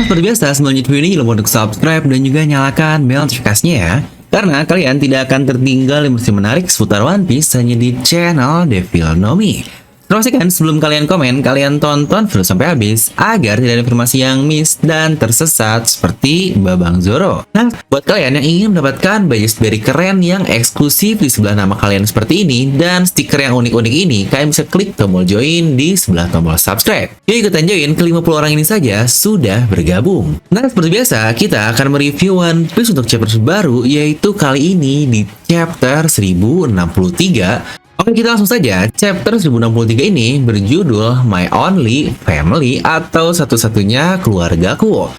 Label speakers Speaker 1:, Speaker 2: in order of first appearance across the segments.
Speaker 1: Nah, seperti biasa, sebelum lanjut video ini, jangan lupa untuk subscribe dan juga nyalakan bel notifikasinya ya. Karena kalian tidak akan tertinggal informasi menarik seputar One Piece hanya di channel Devil Nomi. Pastikan sebelum kalian komen, kalian tonton video sampai habis agar tidak ada informasi yang miss dan tersesat seperti Babang Zoro. Nah, buat kalian yang ingin mendapatkan baju berry keren yang eksklusif di sebelah nama kalian seperti ini dan stiker yang unik-unik ini, kalian bisa klik tombol join di sebelah tombol subscribe. Yuk ikutan join, ke-50 orang ini saja sudah bergabung. Nah, seperti biasa, kita akan mereview One Piece untuk chapter terbaru, yaitu kali ini di chapter 1063. Oke, kita langsung saja. Chapter 1063 ini berjudul My Only Family atau satu-satunya keluargaku.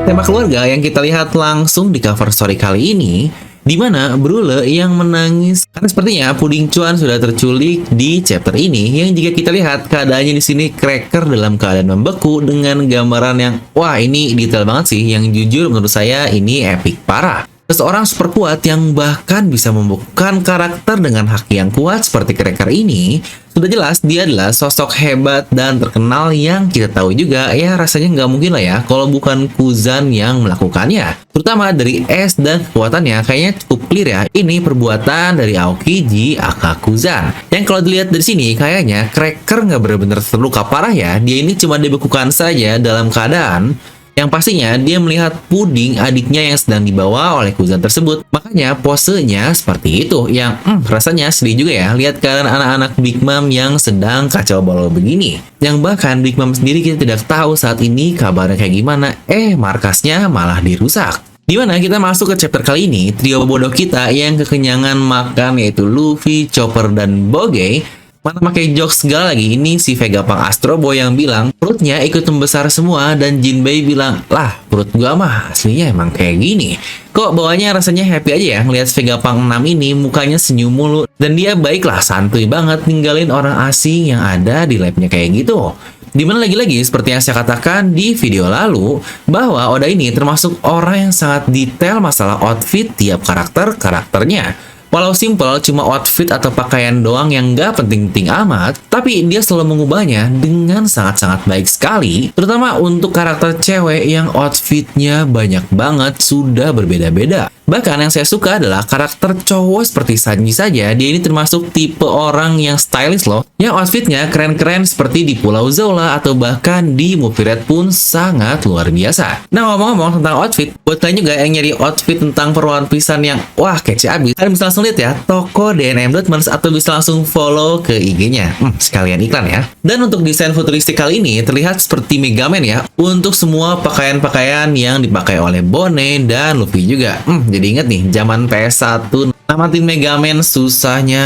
Speaker 1: Tema keluarga yang kita lihat langsung di cover story kali ini, di mana Brule yang menangis karena sepertinya Puding Cuan sudah terculik di chapter ini, yang jika kita lihat keadaannya di sini Cracker dalam keadaan membeku dengan gambaran yang wah, ini detail banget sih, yang jujur menurut saya ini epic parah. Seseorang super kuat yang bahkan bisa membuktikan karakter dengan haki yang kuat seperti Cracker ini, sudah jelas dia adalah sosok hebat dan terkenal yang kita tahu juga ya rasanya nggak mungkin lah ya kalau bukan Kuzan yang melakukannya. Terutama dari es dan kekuatannya kayaknya cukup clear ya, ini perbuatan dari Aokiji aka Kuzan. Yang kalau dilihat dari sini kayaknya Cracker nggak benar-benar terluka parah ya, dia ini cuma dibekukan saja dalam keadaan yang pastinya dia melihat Puding adiknya yang sedang dibawa oleh Kuzan tersebut. Makanya posenya seperti itu. Yang rasanya sedih juga ya lihat keadaan anak-anak Big Mom yang sedang kacau balau begini. Yang bahkan Big Mom sendiri kita tidak tahu saat ini kabarnya kayak gimana. Markasnya malah dirusak. Dimana kita masuk ke chapter kali ini, trio bodoh kita yang kekenyangan makan yaitu Luffy, Chopper, dan Bogey. Mana pakai jokes segala lagi. Ini si Vega Pang Astro Boy yang bilang perutnya ikut membesar semua, dan Jinbei bilang, lah perut gua mah aslinya emang kayak gini. Kok bawahnya rasanya happy aja ya ngelihat Vega Pang 6 ini mukanya senyum mulu, dan dia baiklah santuy banget ninggalin orang asing yang ada di labnya kayak gitu. Dimana lagi-lagi seperti yang saya katakan di video lalu, bahwa Oda ini termasuk orang yang sangat detail masalah outfit tiap karakternya. Walau simple, cuma outfit atau pakaian doang yang nggak penting-penting amat, tapi dia selalu mengubahnya dengan sangat-sangat baik sekali, terutama untuk karakter cewek yang outfitnya banyak banget, sudah berbeda-beda. Bahkan yang saya suka adalah karakter cowok seperti Sanji saja, dia ini termasuk tipe orang yang stylish loh, yang outfitnya keren-keren seperti di Pulau Zola atau bahkan di Movie Red pun sangat luar biasa. Nah, ngomong-ngomong tentang outfit, buat kalian juga yang nyari outfit tentang perwan pisan yang wah kece abis, kalian bisa langsung lihat ya toko DNM Dotmans atau bisa langsung follow ke IG-nya. Sekalian iklan ya. Dan untuk desain futuristik kali ini terlihat seperti Mega Man ya, untuk semua pakaian-pakaian yang dipakai oleh Bonnie dan Luffy juga. Jadi inget nih, zaman PS1 namatin Mega Man susahnya.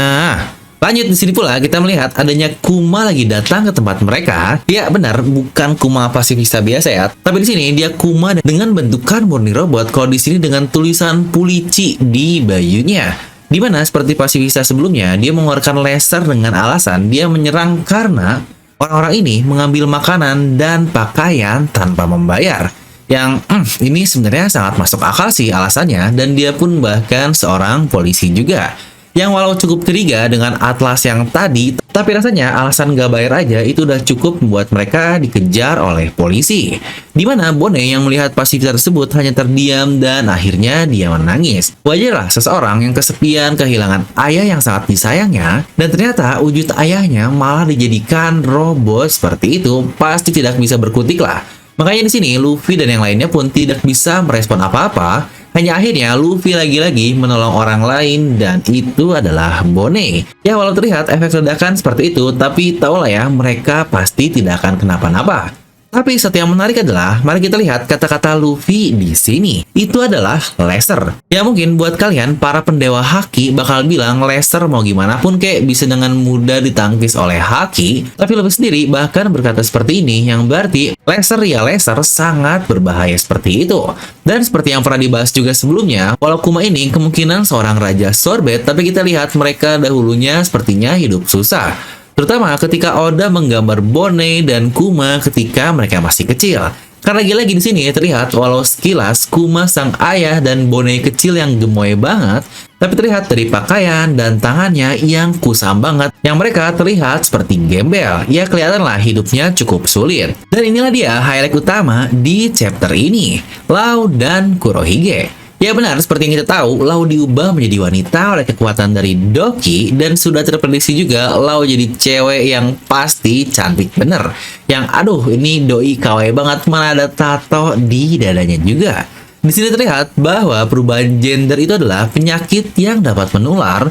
Speaker 1: Lanjut di sini pula kita melihat adanya Kuma lagi datang ke tempat mereka. Ya benar, bukan Kuma pasifista biasa ya. Tapi di sini dia Kuma dengan bentukan murni robot. Kalau di sini dengan tulisan Pulici di bajunya. Dimana seperti pasifista sebelumnya, dia mengeluarkan laser dengan alasan dia menyerang karena orang-orang ini mengambil makanan dan pakaian tanpa membayar. Yang ini sebenarnya sangat masuk akal sih alasannya, dan dia pun bahkan seorang polisi juga. Yang walau cukup curiga dengan Atlas yang tadi, tapi rasanya alasan gak bayar aja itu udah cukup membuat mereka dikejar oleh polisi. Dimana Bonnie yang melihat pasifista tersebut hanya terdiam dan akhirnya dia menangis. Wajarlah seseorang yang kesepian kehilangan ayah yang sangat disayangnya, dan ternyata wujud ayahnya malah dijadikan robot seperti itu, pasti tidak bisa berkutik lah. Makanya di sini Luffy dan yang lainnya pun tidak bisa merespon apa-apa. Hanya akhirnya Luffy lagi-lagi menolong orang lain, dan itu adalah Bonnie. Ya walau terlihat efek ledakan seperti itu, tapi tahulah ya mereka pasti tidak akan kenapa-napa. Tapi satu yang menarik adalah, mari kita lihat kata-kata Luffy di sini. Itu adalah laser. Ya mungkin buat kalian, para pendewa haki bakal bilang laser mau gimana pun kayak bisa dengan mudah ditangkis oleh haki. Tapi Luffy sendiri bahkan berkata seperti ini, yang berarti laser ya laser sangat berbahaya seperti itu. Dan seperti yang pernah dibahas juga sebelumnya, walau Kuma ini kemungkinan seorang raja sorbet, tapi kita lihat mereka dahulunya sepertinya hidup susah. Terutama ketika Oda menggambar Bonnie dan Kuma ketika mereka masih kecil. Karena lagi-lagi di sini terlihat walau sekilas Kuma sang ayah dan Bonnie kecil yang gemoy banget, tapi terlihat dari pakaian dan tangannya yang kusam banget, yang mereka terlihat seperti gembel. Ya kelihatanlah hidupnya cukup sulit. Dan inilah dia highlight utama di chapter ini, Lau dan Kurohige. Ya benar, seperti yang kita tahu, Lau diubah menjadi wanita oleh kekuatan dari Doki, dan sudah terprediksi juga Lau jadi cewek yang pasti cantik bener. Yang aduh, ini doi kawaii banget, mana ada tato di dadanya juga. Di sini terlihat bahwa perubahan gender itu adalah penyakit yang dapat menular,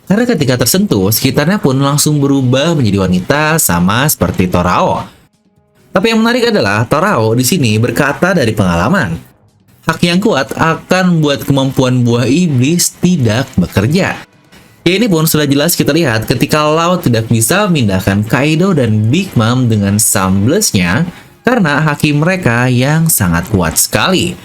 Speaker 1: karena ketika tersentuh, sekitarnya pun langsung berubah menjadi wanita sama seperti Torao. Tapi yang menarik adalah Torao di sini berkata dari pengalaman. Hak yang kuat akan membuat kemampuan buah iblis tidak bekerja. Ya ini pun sudah jelas kita lihat ketika Lau tidak bisa memindahkan Kaido dan Big Mom dengan Sunblast-nya karena haki mereka yang sangat kuat sekali.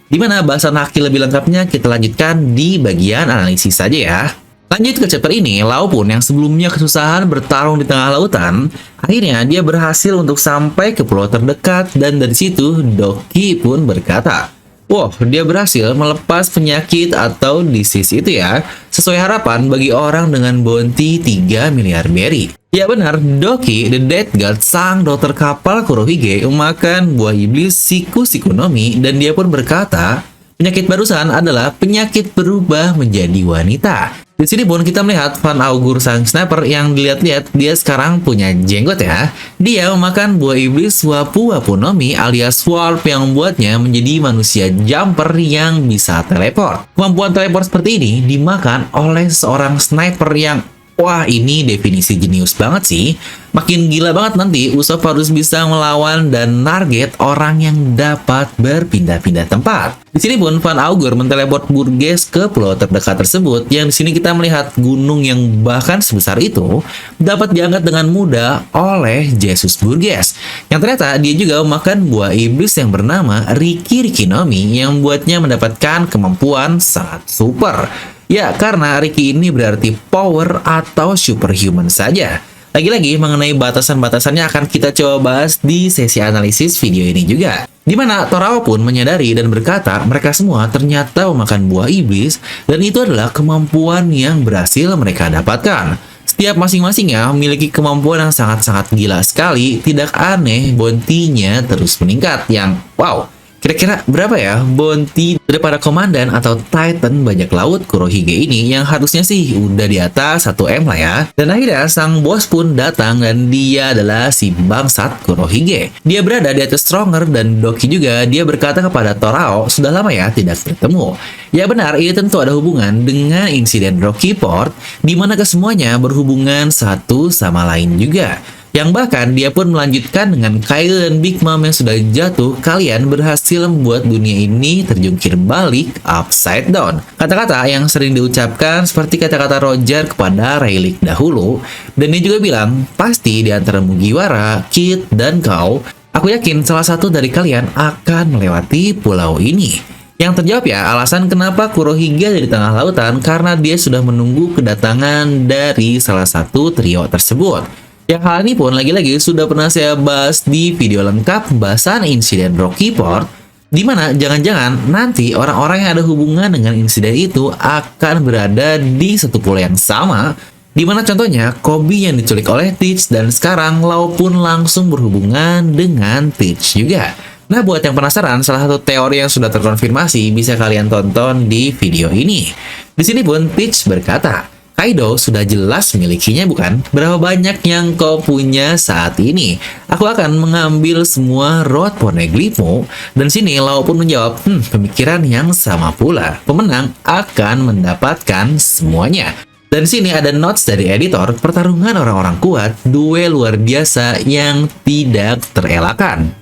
Speaker 1: Dimana bahasan haki lebih lengkapnya kita lanjutkan di bagian analisis saja ya. Lanjut ke chapter ini, Lau pun yang sebelumnya kesusahan bertarung di tengah lautan, akhirnya dia berhasil untuk sampai ke pulau terdekat, dan dari situ Doki pun berkata, "Wow, dia berhasil melepas penyakit atau disease itu ya, sesuai harapan bagi orang dengan bounty 3 miliar berry." Ya benar, Doki, the Death God, sang dokter kapal Kurohige, memakan buah iblis Siku-Sikunomi, dan dia pun berkata, penyakit barusan adalah penyakit berubah menjadi wanita. Di sini pun kita melihat Van Augur sang sniper yang dilihat-lihat dia sekarang punya jenggot ya. Dia memakan buah iblis Wapu-Wapu Nomi alias Warp yang membuatnya menjadi manusia jumper yang bisa teleport. Kemampuan teleport seperti ini dimakan oleh seorang sniper yang wah, ini definisi jenius banget sih. Makin gila banget nanti Usopp harus bisa melawan dan target orang yang dapat berpindah-pindah tempat. Di sini pun Van Augur menteleport Burgess ke pulau terdekat tersebut, yang di sini kita melihat gunung yang bahkan sebesar itu dapat diangkat dengan mudah oleh Jesus Burgess. Yang ternyata dia juga memakan buah iblis yang bernama Riki Rikinomi yang membuatnya mendapatkan kemampuan sangat super. Ya, karena Riki ini berarti power atau superhuman saja. Lagi-lagi mengenai batasan-batasannya akan kita coba bahas di sesi analisis video ini juga. Dimana Torao pun menyadari dan berkata mereka semua ternyata memakan buah iblis, dan itu adalah kemampuan yang berhasil mereka dapatkan. Setiap masing-masingnya memiliki kemampuan yang sangat-sangat gila sekali, tidak aneh bounty-nya terus meningkat yang wow. Kira-kira berapa ya bounty daripada komandan atau titan bajak laut Kurohige ini yang harusnya sih udah di atas 1M lah ya. Dan akhirnya sang bos pun datang dan dia adalah si bangsat Kurohige. Dia berada di atas Stronger dan Doki juga dia berkata kepada Torao sudah lama ya tidak bertemu. Ya benar, ini tentu ada hubungan dengan insiden Rocky Port di mana kesemuanya berhubungan satu sama lain juga. Yang bahkan dia pun melanjutkan dengan Kaido dan Big Mom yang sudah jatuh, kalian berhasil membuat dunia ini terjungkir balik upside down. Kata-kata yang sering diucapkan seperti kata-kata Roger kepada Rayleigh dahulu, dan dia juga bilang, pasti di antara Mugiwara, Kid, dan kau, aku yakin salah satu dari kalian akan melewati pulau ini. Yang terjawab ya, alasan kenapa Kurohige ada di tengah lautan karena dia sudah menunggu kedatangan dari salah satu trio tersebut. Yang hal ini pun lagi-lagi sudah pernah saya bahas di video lengkap pembahasan insiden Rocky Port, di mana jangan-jangan nanti orang-orang yang ada hubungan dengan insiden itu akan berada di satu pulau yang sama, di mana contohnya Kobe yang diculik oleh Teach dan sekarang Lau pun langsung berhubungan dengan Teach juga. Nah, buat yang penasaran, salah satu teori yang sudah terkonfirmasi bisa kalian tonton di video ini. Di sini pun Teach berkata, Kaido sudah jelas milikinya bukan? Berapa banyak yang kau punya saat ini? Aku akan mengambil semua Road Poneglyphmu. Dan sini Lau pun menjawab, pemikiran yang sama pula. Pemenang akan mendapatkan semuanya. Dan sini ada notes dari editor, pertarungan orang-orang kuat, duel luar biasa yang tidak terelakkan.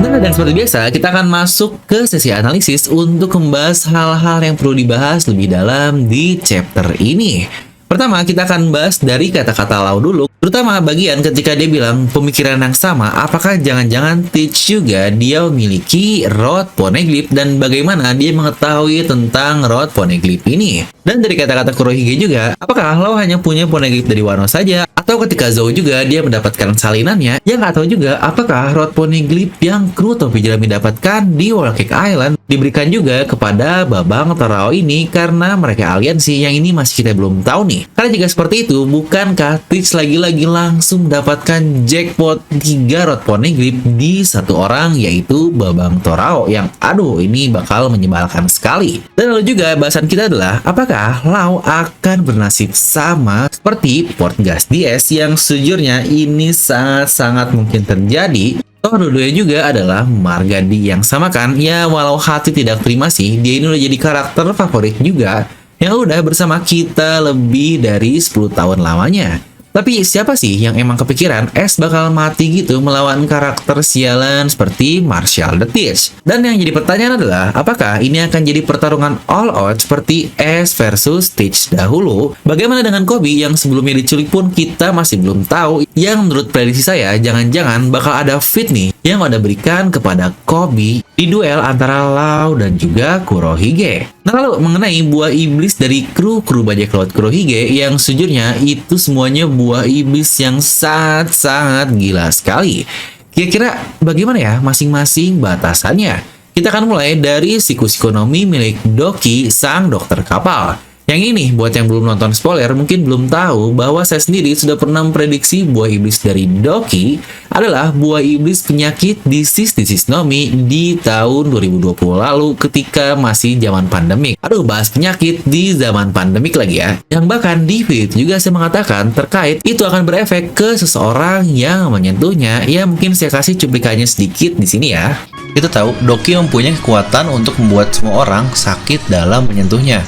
Speaker 1: Dan seperti biasa, kita akan masuk ke sesi analisis untuk membahas hal-hal yang perlu dibahas lebih dalam di chapter ini. Pertama, kita akan bahas dari kata-kata Lau dulu, terutama bagian ketika dia bilang pemikiran yang sama, apakah jangan-jangan Teach juga dia memiliki Rod Poneglyph dan bagaimana dia mengetahui tentang Rod Poneglyph ini. Dan dari kata-kata Kurohige juga, apakah Lau hanya punya Poneglyph dari Wano saja, atau ketika Zou juga dia mendapatkan salinannya, yang nggak tahu juga apakah Rod Poneglyph yang kru topi jerami dapatkan di Whole Cake Island diberikan juga kepada Babang Torao ini karena mereka aliansi, yang ini masih kita belum tahu nih. Karena jika seperti itu, bukankah Teach lagi-lagi langsung mendapatkan jackpot 3 Rod Poneglyph di satu orang, yaitu Babang Torao, yang aduh ini bakal menyebalkan sekali. Dan lalu juga bahasan kita adalah apakah Lau akan bernasib sama seperti Portgas DS, yang sejujurnya ini sangat-sangat mungkin terjadi. Toh dua-duanya juga adalah Margadi yang sama kan, ya walau hati tidak terima sih, dia ini udah jadi karakter favorit juga yang udah bersama kita lebih dari 10 tahun lamanya. Tapi siapa sih yang emang kepikiran Ash bakal mati gitu melawan karakter sialan seperti Marshall the Teach? Dan yang jadi pertanyaan adalah, apakah ini akan jadi pertarungan all out seperti Ash versus Teach dahulu? Bagaimana dengan Koby yang sebelumnya diculik pun kita masih belum tahu, yang menurut prediksi saya jangan-jangan bakal ada fit nih yang ada berikan kepada Koby di duel antara Lau dan juga Kurohige. Nah lalu mengenai buah iblis dari kru bajak laut Kurohige, yang sejujurnya itu semuanya buah iblis yang sangat gila sekali. Kira-kira bagaimana ya masing-masing batasannya? Kita akan mulai dari siklus ekonomi milik Doki, sang dokter kapal. Yang ini, buat yang belum nonton spoiler, mungkin belum tahu bahwa saya sendiri sudah pernah memprediksi buah iblis dari Doki adalah buah iblis penyakit disease Nomi di tahun 2020 lalu ketika masih zaman pandemik. Aduh, bahas penyakit di zaman pandemik lagi ya. Yang bahkan di video juga saya mengatakan terkait itu akan berefek ke seseorang yang menyentuhnya. Ya mungkin saya kasih cuplikannya sedikit di sini ya.
Speaker 2: Kita tahu Doki mempunyai kekuatan untuk membuat semua orang sakit dalam menyentuhnya.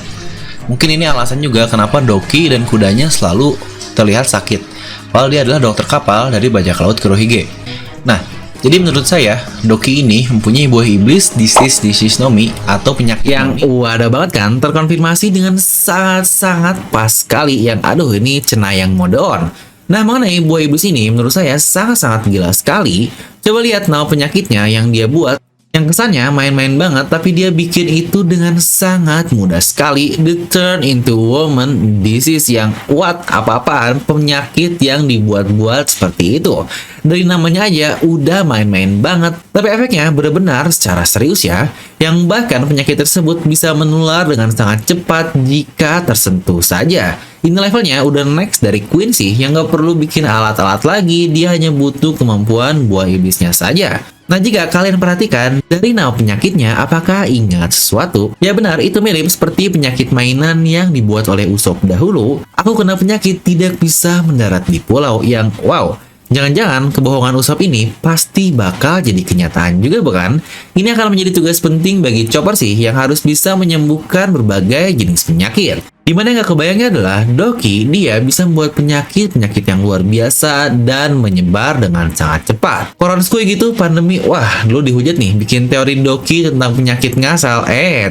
Speaker 2: Mungkin ini alasan juga kenapa Doki dan kudanya selalu terlihat sakit, padahal dia adalah dokter kapal dari bajak laut Kurohige. Nah, jadi menurut saya, Doki ini mempunyai buah iblis disease Nomi atau penyakit
Speaker 1: yang wadah banget kan, terkonfirmasi dengan sangat pas sekali, yang aduh ini cenayang mode on. Nah, mengenai buah iblis ini menurut saya sangat gila sekali. Coba lihat nama penyakitnya yang dia buat, yang kesannya main-main banget, tapi dia bikin itu dengan sangat mudah sekali. The Turn into Woman Disease, yang apa-apaan penyakit yang dibuat-buat seperti itu. Dari namanya aja udah main-main banget, tapi efeknya benar-benar secara serius ya. Yang bahkan penyakit tersebut bisa menular dengan sangat cepat jika tersentuh saja. Ini levelnya udah next dari Quincy, yang gak perlu bikin alat-alat lagi, dia hanya butuh kemampuan buah iblisnya saja. Nah, jika kalian perhatikan dari nama penyakitnya, apakah ingat sesuatu? Ya benar, itu mirip seperti penyakit mainan yang dibuat oleh Usopp dahulu. Aku kena penyakit tidak bisa mendarat di pulau, yang wow. Jangan-jangan kebohongan Usopp ini pasti bakal jadi kenyataan juga bukan? Ini akan menjadi tugas penting bagi Chopper sih, yang harus bisa menyembuhkan berbagai jenis penyakit. Dimana yang gak kebayangnya adalah Doki, dia bisa membuat penyakit yang luar biasa dan menyebar dengan sangat cepat. Koronskui gitu pandemi, wah lu dihujat nih bikin teori Doki tentang penyakit ngasal,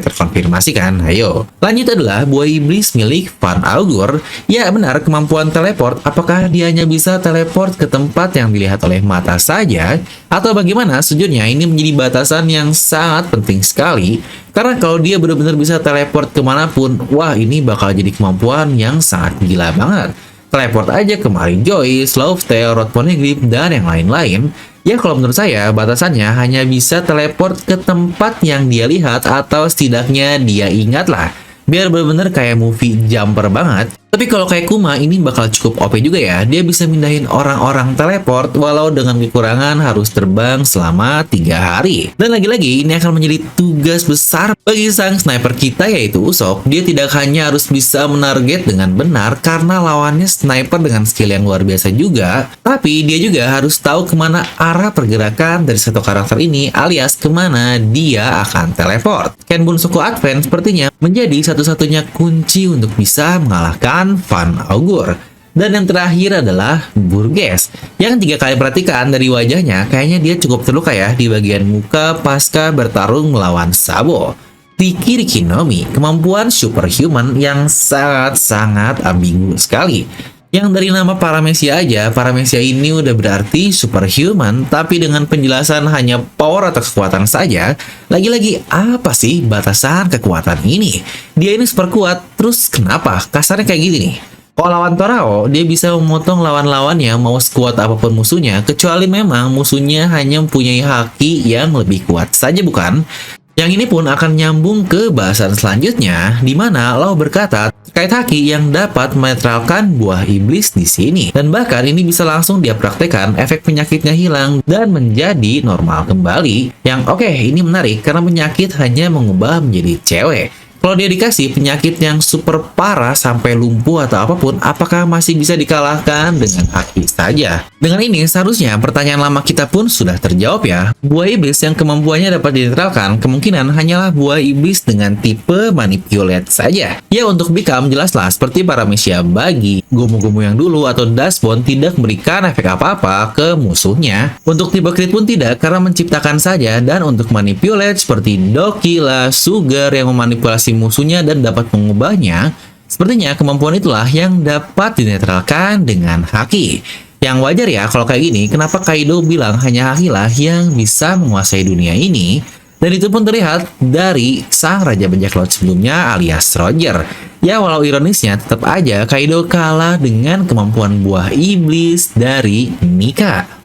Speaker 1: terkonfirmasi kan, ayo. Lanjut adalah buah iblis milik Van Augur. Ya benar, kemampuan teleport, apakah dia hanya bisa teleport ke tempat yang dilihat oleh mata saja? Atau bagaimana? Sejujurnya ini menjadi batasan yang sangat penting sekali. Karena kalau dia benar-benar bisa teleport kemanapun, wah ini bakal jadi kemampuan yang sangat gila banget. Teleport aja ke Mary Joyce, Laufey, Rod Poneglyph, dan yang lain-lain. Ya kalau menurut saya batasannya hanya bisa teleport ke tempat yang dia lihat atau setidaknya dia ingat lah. Biar benar-benar kayak movie jumper banget. Tapi kalau kayak Kuma ini bakal cukup OP juga ya. Dia bisa mindahin orang-orang teleport walau dengan kekurangan harus terbang selama 3 hari. Dan lagi-lagi ini akan menjadi tugas besar bagi sang sniper kita yaitu Usopp. Dia tidak hanya harus bisa menarget dengan benar karena lawannya sniper dengan skill yang luar biasa juga, tapi dia juga harus tahu kemana arah pergerakan dari satu karakter ini alias kemana dia akan teleport. Ken Bunsoku Advent sepertinya menjadi satu-satunya kunci untuk bisa mengalahkan Van Augur. Dan yang terakhir adalah Burgess, yang jika kalian perhatikan dari wajahnya kayaknya dia cukup terluka ya di bagian muka pasca bertarung melawan Sabo. Tiki Riki no Mi, kemampuan superhuman yang sangat-sangat ambigu sekali. Yang dari nama Paramecia aja, Paramecia ini udah berarti superhuman, tapi dengan penjelasan hanya power atau kekuatan saja, lagi-lagi apa sih batasan kekuatan ini? Dia ini super kuat, terus kenapa? Kasarnya kayak gini nih. Kalau lawan Torao, dia bisa memotong lawan-lawannya mau sekuat apapun musuhnya, kecuali memang musuhnya hanya mempunyai haki yang lebih kuat saja bukan? Yang ini pun akan nyambung ke bahasan selanjutnya, di mana Law berkata terkait haki yang dapat menetralkan buah iblis di sini. Dan bahkan ini bisa langsung dia praktekkan, efek penyakitnya hilang dan menjadi normal kembali. Yang oke, ini menarik karena penyakit hanya mengubah menjadi cewek. Kalau dia dikasih penyakit yang super parah sampai lumpuh atau apapun, apakah masih bisa dikalahkan dengan haki saja? Dengan ini, seharusnya pertanyaan lama kita pun sudah terjawab ya. Buah iblis yang kemampuannya dapat dinetralkan, kemungkinan hanyalah buah iblis dengan tipe manipulate saja. Ya, untuk Become jelaslah seperti Paramecia bagi Gomu-Gomu yang dulu atau Dustbone tidak memberikan efek apa-apa ke musuhnya. Untuk tipe crit pun tidak, karena menciptakan saja. Dan untuk manipulate seperti Doki lah, Sugar yang memanipulasi musuhnya dan dapat mengubahnya, sepertinya kemampuan itulah yang dapat dinetralkan dengan haki. Yang wajar ya kalau kayak gini, kenapa Kaido bilang hanya haki lah yang bisa menguasai dunia ini, dan itu pun terlihat dari sang Raja Bajak Laut sebelumnya alias Roger. Ya, walau ironisnya tetap aja Kaido kalah dengan kemampuan buah iblis dari Nika.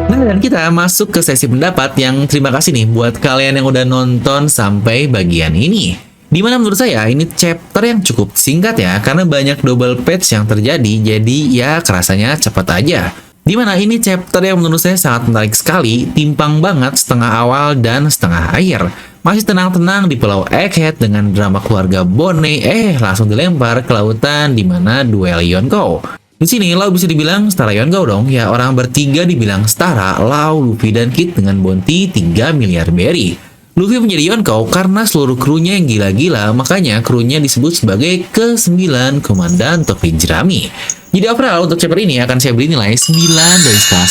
Speaker 1: Nah, dan kita masuk ke sesi pendapat yang terima kasih nih buat kalian yang udah nonton sampai bagian ini. Dimana menurut saya ini chapter yang cukup singkat ya, karena banyak double page yang terjadi, jadi ya kerasanya cepat aja. Dimana ini chapter yang menurut saya sangat menarik sekali, timpang banget setengah awal dan setengah akhir. Masih tenang-tenang di Pulau Egghead dengan drama keluarga Bone, langsung dilempar ke lautan dimana duel Yonkou. Di sini Law bisa dibilang setara Yonkou dong, ya orang bertiga dibilang setara, Law, Luffy, dan Kid dengan bounty 3 miliar berry. Luffy menjadi Yonkou karena seluruh krunya yang gila-gila, makanya krunya disebut sebagai ke-9 Komandan Topi Jerami. Jadi overall untuk chapter ini akan saya beri nilai 9 dari skala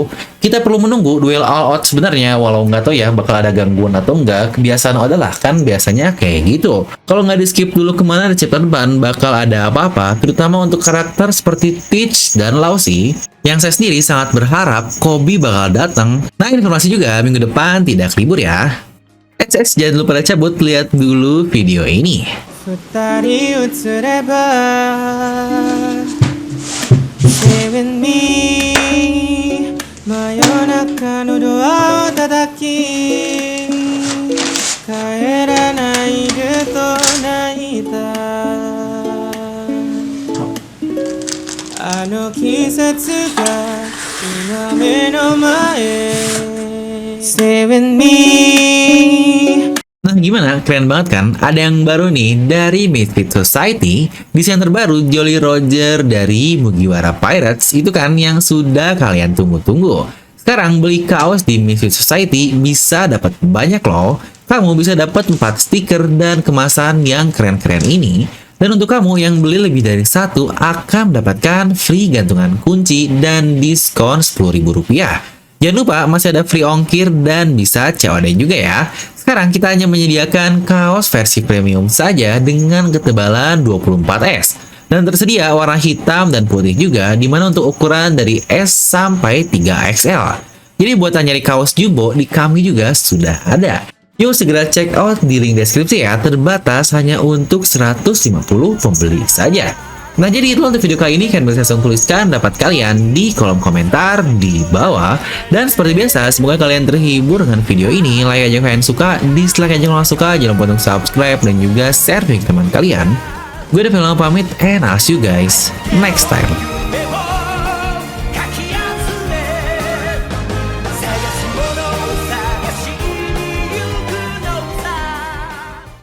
Speaker 1: 10. Kita perlu menunggu duel all out sebenarnya, walau nggak tahu ya bakal ada gangguan atau enggak. Kebiasaan Oda lah kan biasanya kayak gitu. Kalau nggak di skip dulu kemana di chapter depan bakal ada apa-apa, terutama untuk karakter seperti Teach dan Lausi. Yang saya sendiri sangat berharap Koby bakal datang. Nah, informasi juga minggu depan tidak libur ya. Jangan lupa cabut, lihat dulu video ini.
Speaker 3: 真夜中のドアを叩き帰らないでと泣いたあの季節が今目の前 Seven me.
Speaker 1: Nah, gimana? Keren banget kan? Ada yang baru nih dari Misfit Society. Desain terbaru Jolly Roger dari Mugiwara Pirates itu kan yang sudah kalian tunggu-tunggu. Sekarang beli kaos di Misfit Society bisa dapat banyak loh. Kamu bisa dapat 4 stiker dan kemasan yang keren-keren ini. Dan untuk kamu yang beli lebih dari 1 akan mendapatkan free gantungan kunci dan diskon Rp10.000. Jangan lupa masih ada free ongkir dan bisa COD juga ya. Sekarang kita hanya menyediakan kaos versi premium saja dengan ketebalan 24S. Dan tersedia warna hitam dan putih juga, dimana untuk ukuran dari S sampai 3XL. Jadi buat nyari kaos jumbo di kami juga sudah ada. Yuk segera check out di link deskripsi ya, terbatas hanya untuk 150 pembeli saja. Nah, jadi itu untuk video kali ini. Kalian bisa langsung tuliskan pendapat kalian di kolom komentar di bawah. Dan seperti biasa, semoga kalian terhibur dengan video ini. Like aja kalian suka, dislike aja kalau nggak suka. Jangan lupa untuk subscribe dan juga share ke teman kalian. Gue udah pamit, and I'll see you guys next time.